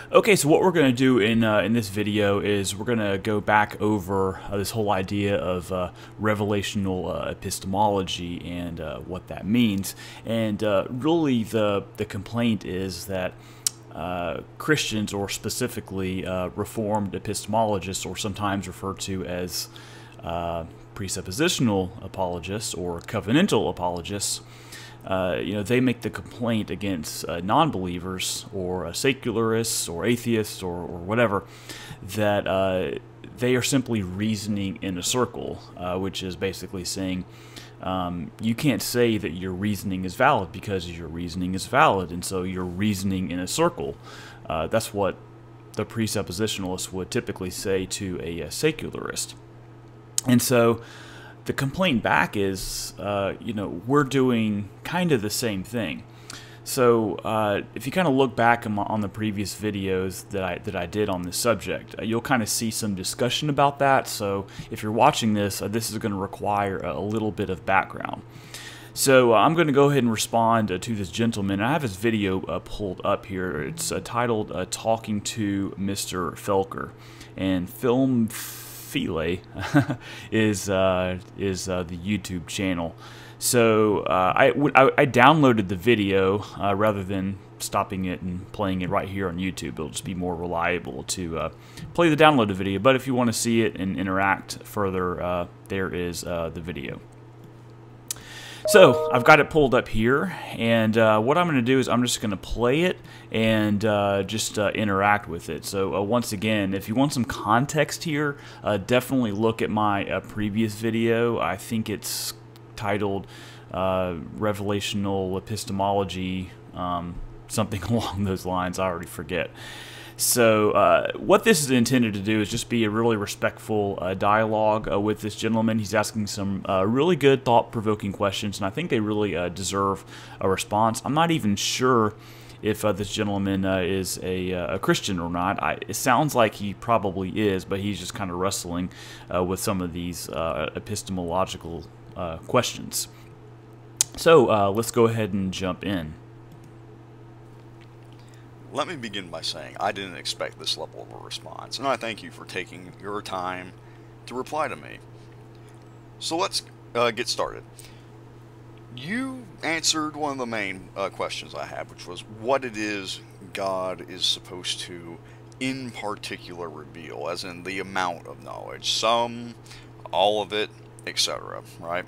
Okay, so what we're going to do in this video is we're going to go back over this whole idea of revelational epistemology and what that means. And really, the complaint is that Christians, or specifically Reformed epistemologists, or sometimes referred to as presuppositional apologists or covenantal apologists, they make the complaint against non-believers or secularists or atheists or whatever that they are simply reasoning in a circle, which is basically saying you can't say that your reasoning is valid because your reasoning is valid, and so you're reasoning in a circle. That's what the presuppositionalists would typically say to a secularist. And so the complaint back is, we're doing kind of the same thing. So if you kind of look back on the previous videos that I did on this subject, you'll kind of see some discussion about that. So if you're watching this, this is going to require a little bit of background. So I'm going to go ahead and respond to this gentleman. I have his video pulled up here. It's titled "Talking to Mr. Felker," and Film Philae is the YouTube channel. So I downloaded the video rather than stopping it and playing it right here on YouTube. It'll just be more reliable to play the downloaded video. But if you want to see it and interact further, there is the video. So I've got it pulled up here, and what I'm going to do is I'm just going to play it and just interact with it. So once again, if you want some context here, definitely look at my previous video. I think it's titled Revelational Epistemology, something along those lines. I already forget. So what this is intended to do is just be a really respectful dialogue with this gentleman. He's asking some really good, thought-provoking questions, and I think they really deserve a response. I'm not even sure if this gentleman is a Christian or not. It sounds like he probably is, but he's just kind of wrestling with some of these epistemological questions. So let's go ahead and jump in. Let me begin by saying I didn't expect this level of a response, and I thank you for taking your time to reply to me. So let's get started. You answered one of the main questions I had, which was what it is God is supposed to, in particular, reveal, as in the amount of knowledge, some, all of it, etc., right?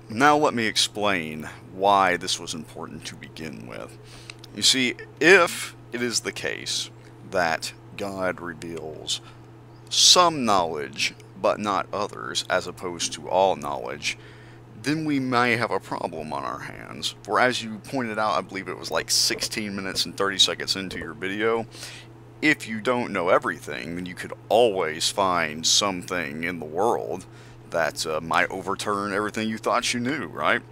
Now let me explain why this was important to begin with. You see, if it is the case that God reveals some knowledge, but not others, as opposed to all knowledge, then we may have a problem on our hands. For as you pointed out, I believe it was like 16 minutes and 30 seconds into your video, if you don't know everything, then you could always find something in the world that might overturn everything you thought you knew, right?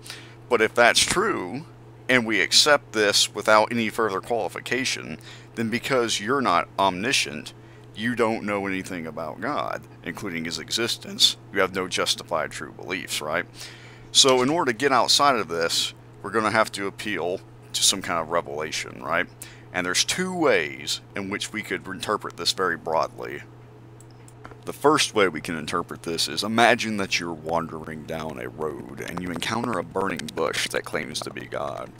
But if that's true, and we accept this without any further qualification, then because you're not omniscient, you don't know anything about God, including His existence. You have no justified true beliefs, right? So in order to get outside of this, we're going to have to appeal to some kind of revelation, right? And there's two ways in which we could interpret this very broadly. The first way we can interpret this is, imagine that you're wandering down a road and you encounter a burning bush that claims to be God.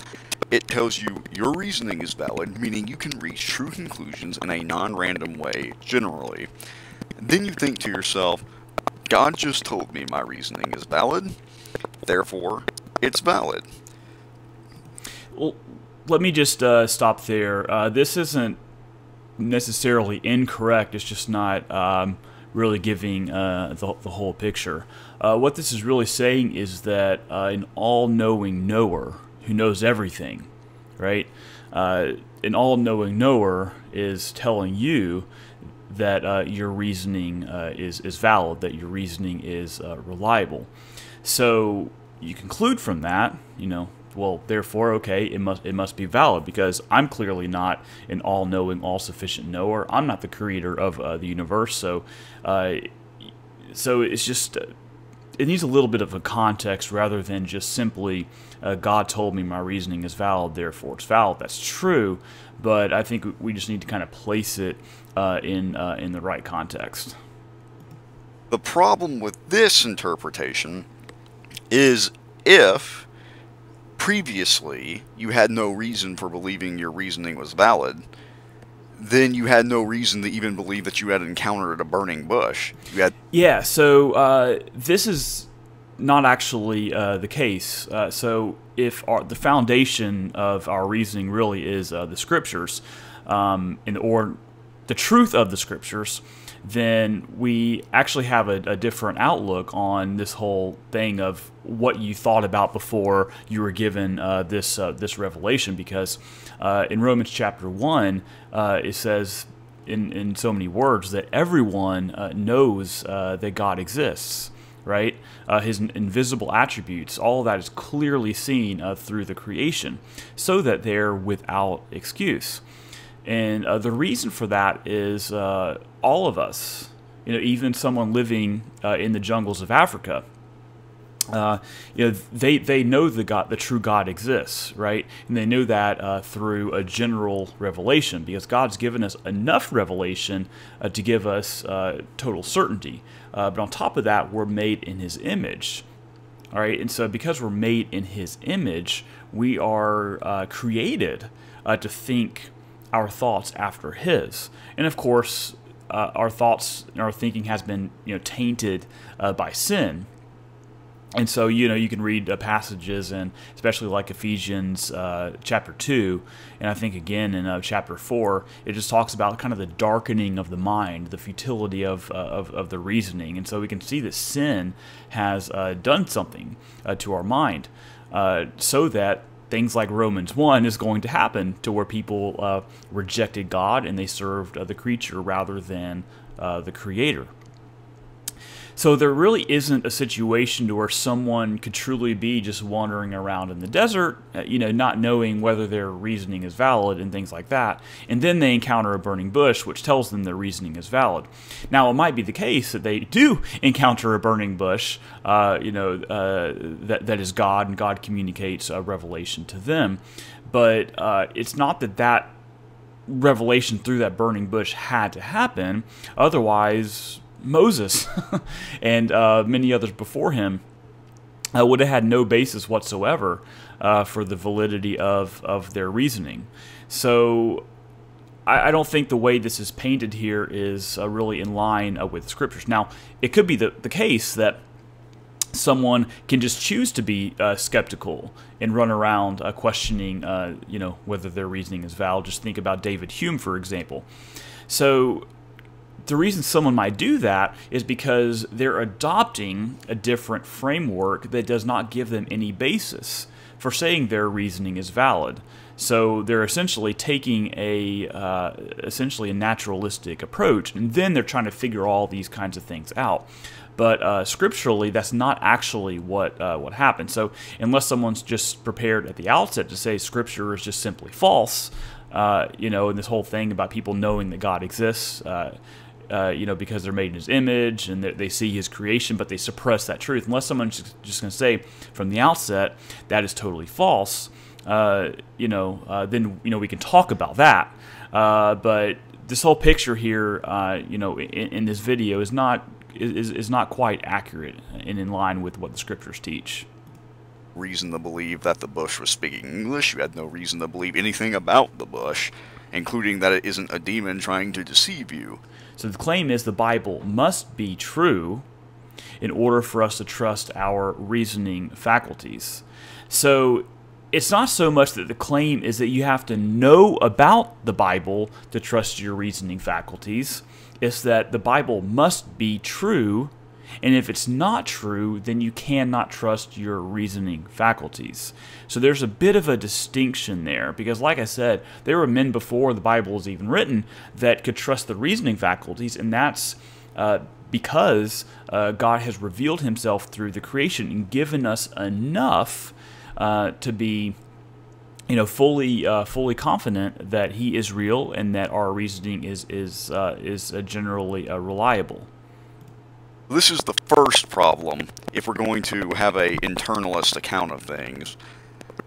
It tells you your reasoning is valid, meaning you can reach true conclusions in a non-random way, generally. Then you think to yourself, God just told me my reasoning is valid, therefore it's valid. Well, let me just stop there. This isn't necessarily incorrect, it's just not really giving the whole picture. What this is really saying is that an all-knowing knower who knows everything, right? An all-knowing knower is telling you that your reasoning is valid, that your reasoning is reliable. So you conclude from that, well, therefore, okay, it must be valid, because I'm clearly not an all-knowing, all-sufficient knower. I'm not the creator of the universe, so it's just it needs a little bit of a context rather than just simply God told me my reasoning is valid, therefore it's valid. That's true, but I think we just need to kind of place it in the right context. The problem with this interpretation is if previously you had no reason for believing your reasoning was valid, then you had no reason to even believe that you had encountered a burning bush. Yeah, so this is not actually the case. So if the foundation of our reasoning really is the Scriptures, or the truth of the Scriptures, then we actually have a different outlook on this whole thing of what you thought about before you were given this revelation. Because in Romans chapter 1, it says in so many words that everyone knows that God exists, right? His invisible attributes, all of that is clearly seen through the creation, so that they're without excuse. And the reason for that is all of us, even someone living in the jungles of Africa, they know the true God exists, right? And they know that through a general revelation, because God's given us enough revelation to give us total certainty. But on top of that, we're made in His image. All right, and so because we're made in His image, we are created to think our thoughts after His. And of course, our thoughts and our thinking has been tainted by sin. And so, you can read passages, and especially like Ephesians chapter 2, and I think again in chapter 4, it just talks about kind of the darkening of the mind, the futility of the reasoning. And so we can see that sin has done something to our mind, so that things like Romans 1 is going to happen, to where people rejected God and they served the creature rather than the Creator. So there really isn't a situation to where someone could truly be just wandering around in the desert, not knowing whether their reasoning is valid and things like that, and then they encounter a burning bush which tells them their reasoning is valid. Now, it might be the case that they do encounter a burning bush, that is God, and God communicates a revelation to them, but it's not that revelation through that burning bush had to happen. Otherwise, Moses and many others before him would have had no basis whatsoever for the validity of their reasoning. So I don't think the way this is painted here is really in line with the Scriptures. Now, it could be the case that someone can just choose to be skeptical and run around questioning whether their reasoning is valid. Just think about David Hume, for example. So the reason someone might do that is because they're adopting a different framework that does not give them any basis for saying their reasoning is valid. So they're essentially taking essentially a naturalistic approach, and then they're trying to figure all these kinds of things out. But scripturally, that's not actually what happens. So unless someone's just prepared at the outset to say Scripture is just simply false, and this whole thing about people knowing that God exists, because they're made in His image and they see His creation, but they suppress that truth. Unless someone's just going to say from the outset that is totally false, then we can talk about that. But this whole picture here, in this video is not quite accurate and in line with what the Scriptures teach. Reason to believe that the bush was speaking English. You had no reason to believe anything about the bush, including that it isn't a demon trying to deceive you. So the claim is the Bible must be true in order for us to trust our reasoning faculties. So it's not so much that the claim is that you have to know about the Bible to trust your reasoning faculties. It's that the Bible must be true, and if it's not true, then you cannot trust your reasoning faculties. So there's a bit of a distinction there, because like I said, there were men before the Bible was even written that could trust the reasoning faculties, and that's because God has revealed Himself through the creation and given us enough to be fully confident that He is real and that our reasoning is generally reliable. This is the first problem if we're going to have a internalist account of things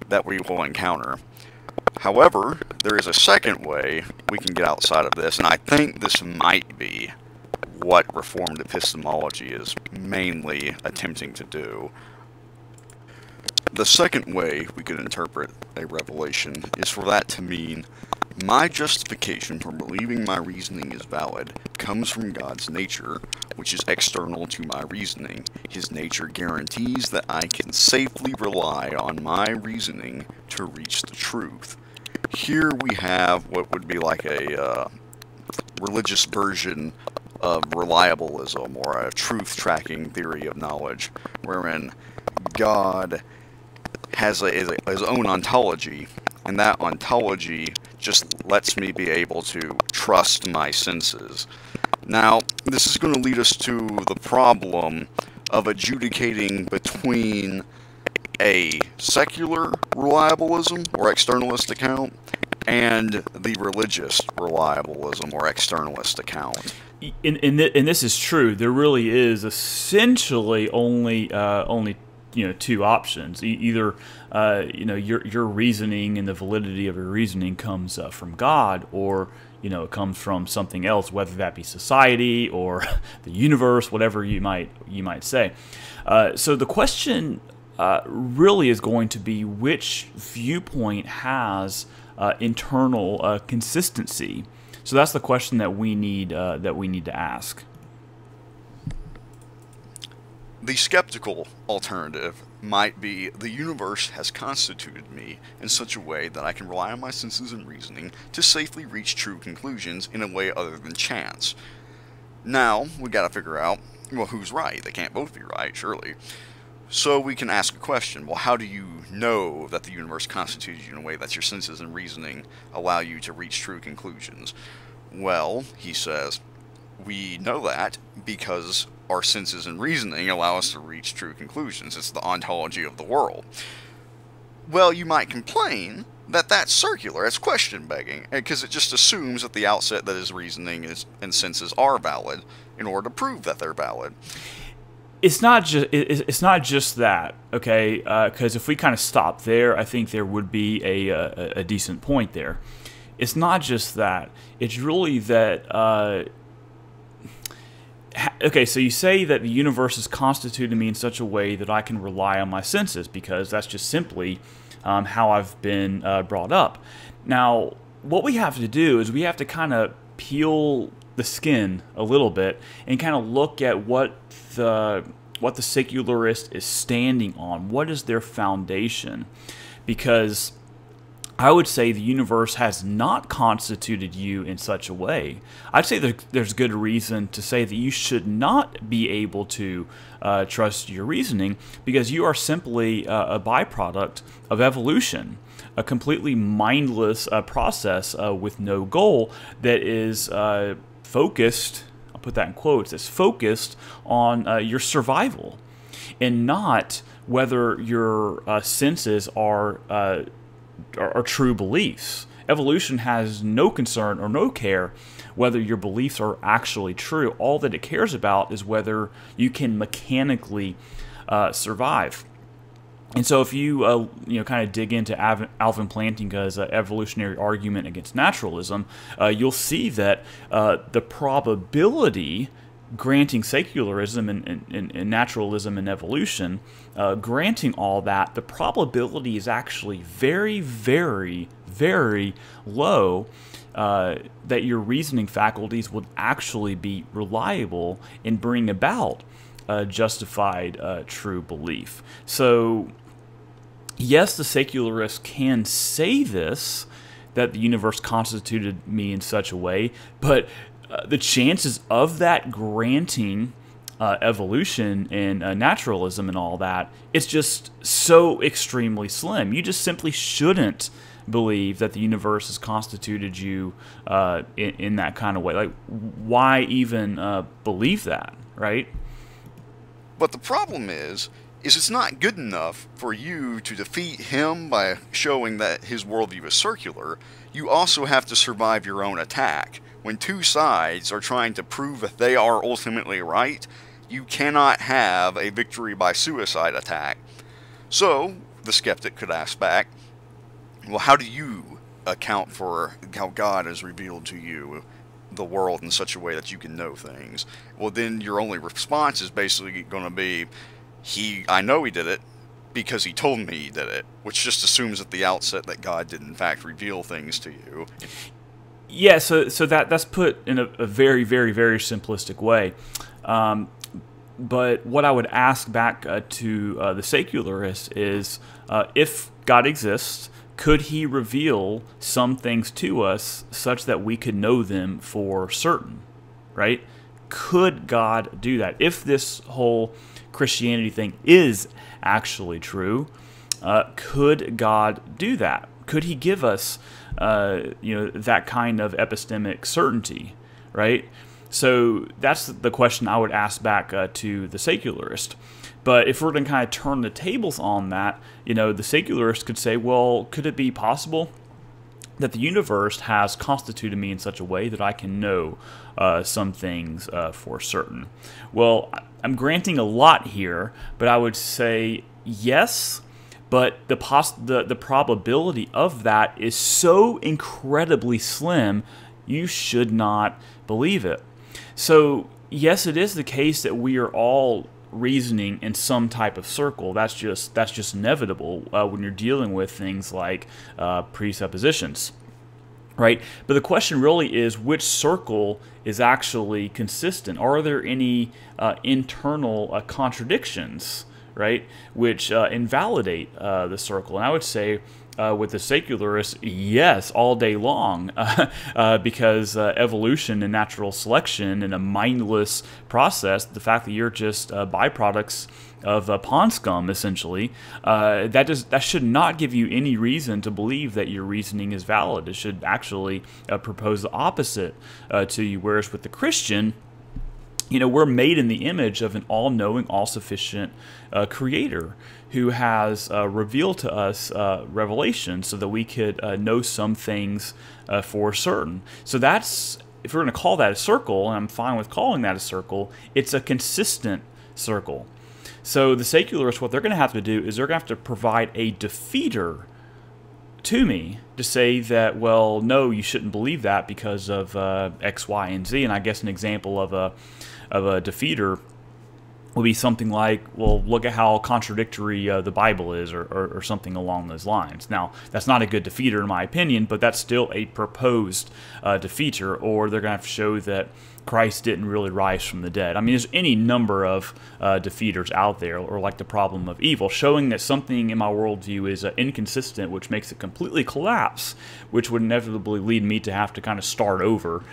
that we will encounter. However, there is a second way we can get outside of this, and I think this might be what Reformed epistemology is mainly attempting to do. The second way we could interpret a revelation is for that to mean my justification for believing my reasoning is valid comes from God's nature, which is external to my reasoning. His nature guarantees that I can safely rely on my reasoning to reach the truth. Here we have what would be like a religious version of reliabilism, or a truth-tracking theory of knowledge, wherein God has his own ontology, and that ontology just lets me be able to trust my senses. Now, this is going to lead us to the problem of adjudicating between a secular reliabilism or externalist account and the religious reliabilism or externalist account. And this is true. There really is essentially only two options. Either your reasoning and the validity of your reasoning comes from God, or it comes from something else, whether that be society or the universe, whatever you might say. So the question really is going to be which viewpoint has internal consistency. So that's the question that we need to ask. The skeptical alternative might be the universe has constituted me in such a way that I can rely on my senses and reasoning to safely reach true conclusions in a way other than chance. Now, we gotta figure out, well, who's right? They can't both be right, surely. So we can ask a question, well, how do you know that the universe constituted you in a way that your senses and reasoning allow you to reach true conclusions? Well, he says, we know that because our senses and reasoning allow us to reach true conclusions. It's the ontology of the world. Well, you might complain that that's circular, it's question-begging, because it just assumes at the outset that his reasoning and senses are valid in order to prove that they're valid. It's not just that, okay? Because if we kind of stop there, I think there would be a decent point there. It's not just that. It's really that. Okay, so you say that the universe is constituted me in such a way that I can rely on my senses, because that's just simply how I've been brought up. Now, what we have to do is we have to kind of peel the skin a little bit and kind of look at what the secularist is standing on. What is their foundation? Because I would say the universe has not constituted you in such a way. I'd say there's good reason to say that you should not be able to trust your reasoning, because you are simply a byproduct of evolution, a completely mindless process with no goal that is focused, I'll put that in quotes, is focused on your survival, and not whether your senses are true beliefs. Evolution has no concern or no care whether your beliefs are actually true. All that it cares about is whether you can mechanically survive. And so if you kind of dig into Alvin Plantinga's evolutionary argument against naturalism, you'll see that the probability, granting secularism and naturalism and evolution, granting all that, the probability is actually very, very, very low that your reasoning faculties would actually be reliable in bringing about justified true belief. So, yes, the secularists can say this, that the universe constituted me in such a way, but the chances of that granting evolution and naturalism and all that, it's just so extremely slim. You just simply shouldn't believe that the universe has constituted you in that kind of way. Like, why even believe that, right? But the problem is it's not good enough for you to defeat him by showing that his worldview is circular. You also have to survive your own attack. When two sides are trying to prove that they are ultimately right, You cannot have a victory by suicide attack. So, the skeptic could ask back, well, how do you account for how God has revealed to you the world in such a way that you can know things? Well, then your only response is basically going to be, I know he did it because he told me he did it, which just assumes at the outset that God did in fact reveal things to you. Yeah, so that's put in a very, very, very simplistic way. But what I would ask back to the secularist is, if God exists, could he reveal some things to us such that we could know them for certain, right? Could God do that? If this whole Christianity thing is actually true, could God do that? Could he give us, that kind of epistemic certainty, right? So that's the question I would ask back to the secularist. But if we're going to kind of turn the tables on that, the secularist could say, well, could it be possible that the universe has constituted me in such a way that I can know some things for certain? Well, I'm granting a lot here, but I would say yes, but the probability of that is so incredibly slim, you should not believe it. So, yes, it is the case that we are all reasoning in some type of circle. That's just inevitable when you're dealing with things like presuppositions, right? But the question really is, which circle is actually consistent? Are there any internal contradictions, right, which invalidate the circle? And I would say, with the secularists, yes, all day long, because evolution and natural selection and a mindless process, the fact that you're just byproducts of pond scum, essentially, that should not give you any reason to believe that your reasoning is valid. It should actually propose the opposite to you. Whereas with the Christian, we're made in the image of an all-knowing, all-sufficient creator who has revealed to us revelation so that we could know some things for certain. So that's, if we're going to call that a circle, and I'm fine with calling that a circle, it's a consistent circle. So the secularists, what they're going to have to do is they're going to have to provide a defeater to me to say that, well, no, you shouldn't believe that because of X, Y, and Z. And I guess an example of a defeater will be something like, well, look at how contradictory the Bible is, or something along those lines. Now, that's not a good defeater in my opinion, but that's still a proposed defeater. Or they're going to have to show that Christ didn't really rise from the dead. I mean, there's any number of defeaters out there, or like the problem of evil, showing that something in my worldview is inconsistent, which makes it completely collapse, which would inevitably lead me to have to kind of start over,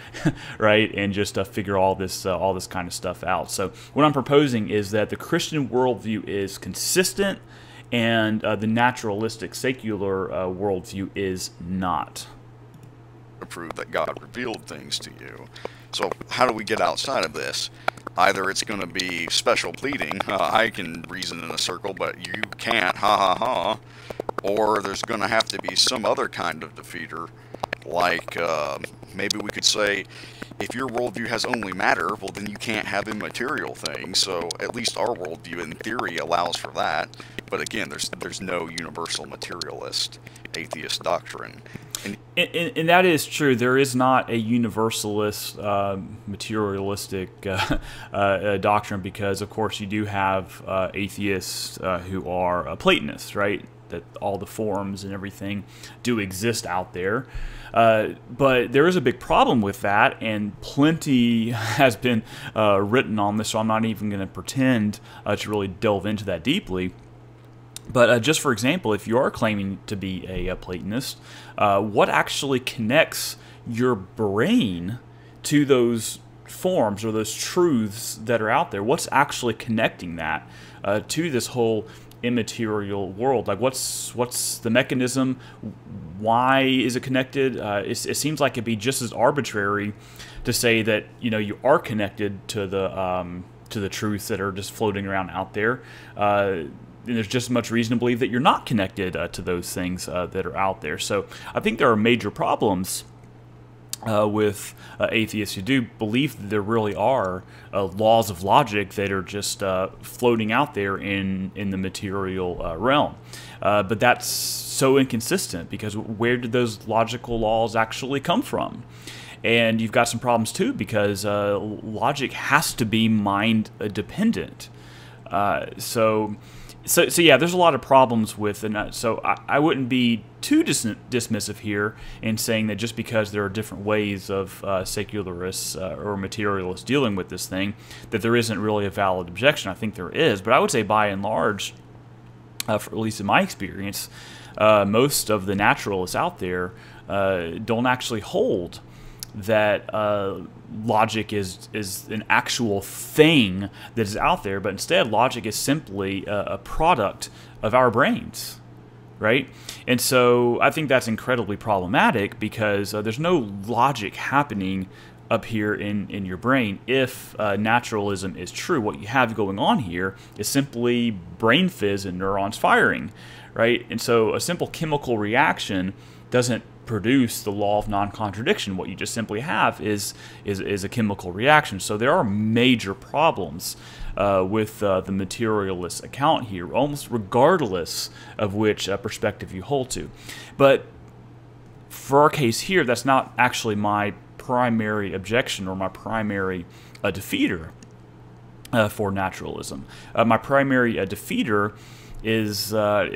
right, and just figure all this kind of stuff out. So what I'm proposing is that the Christian worldview is consistent, and the naturalistic secular worldview is not. To prove that God revealed things to you. So how do we get outside of this? Either it's going to be special pleading, I can reason in a circle, but you can't, ha ha ha, or there's going to have to be some other kind of defeater, like maybe we could say, if your worldview has only matter, well then you can't have immaterial things, so at least our worldview in theory allows for that, but again, there's no universal materialist atheist doctrine. And that is true. There is not a universalist, materialistic doctrine, because, of course, you do have atheists who are Platonists, right? That all the forms and everything do exist out there. But there is a big problem with that, and plenty has been written on this, so I'm not even going to pretend to really delve into that deeply. But just for example, if you are claiming to be a Platonist, what actually connects your brain to those forms or those truths that are out there? What's actually connecting that to this whole immaterial world? Like, what's the mechanism? Why is it connected? It seems like it'd be just as arbitrary to say that you are connected to the truths that are just floating around out there. There's just as much reason to believe that you're not connected to those things that are out there. So I think there are major problems with atheists who do believe that there really are laws of logic that are just floating out there in the material realm. But that's so inconsistent, because where did those logical laws actually come from? And you've got some problems too, because logic has to be mind dependent. So yeah, there's a lot of problems with, and so I wouldn't be too dismissive here in saying that just because there are different ways of secularists or materialists dealing with this thing, that there isn't really a valid objection. I think there is, but I would say by and large, at least in my experience, most of the naturalists out there don't actually hold that logic is an actual thing that is out there, but instead logic is simply a product of our brains, right? And so I think that's incredibly problematic, because there's no logic happening up here in your brain if naturalism is true. What you have going on here is simply brain fizz and neurons firing, right? And so a simple chemical reaction doesn't produce the law of non-contradiction. What you just simply have is a chemical reaction. So there are major problems with the materialist account here, almost regardless of which perspective you hold to. But for our case here, that's not actually my primary objection or my primary defeater for naturalism. My primary defeater is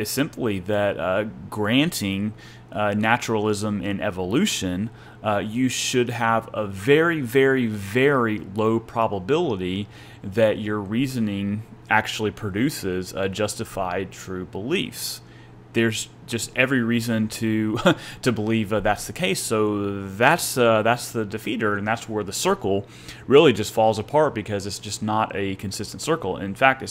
simply that granting naturalism and evolution, you should have a very, very, very low probability that your reasoning actually produces justified true beliefs. There's just every reason to to believe that's the case. So that's the defeater, and that's where the circle really just falls apart, because it's just not a consistent circle. In fact,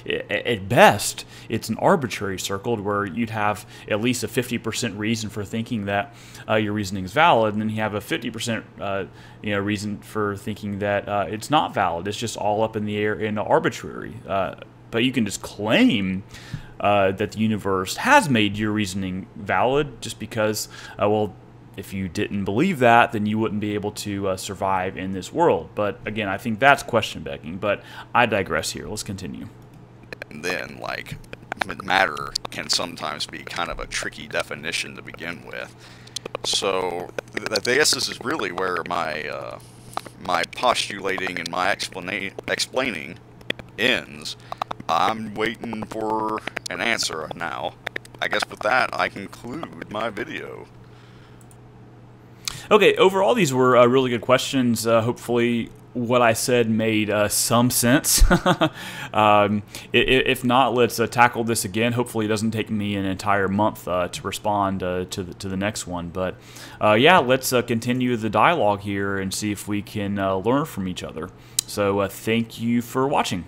at best it's an arbitrary circle where you'd have at least a 50% reason for thinking that your reasoning is valid, and then you have a 50% reason for thinking that it's not valid. It's just all up in the air and arbitrary. But you can just claim that the universe has made your reasoning valid just because, well, if you didn't believe that, then you wouldn't be able to survive in this world. But again, I think that's question-begging, but I digress here. Let's continue. And then, like, matter can sometimes be kind of a tricky definition to begin with. So I guess this is really where my my postulating and my explaining ends. I'm waiting for an answer now. I guess with that, I conclude my video. Okay, overall, these were really good questions. Hopefully, what I said made some sense. If not, let's tackle this again. Hopefully, it doesn't take me an entire month to respond to the next one. But yeah, let's continue the dialogue here and see if we can learn from each other. So thank you for watching.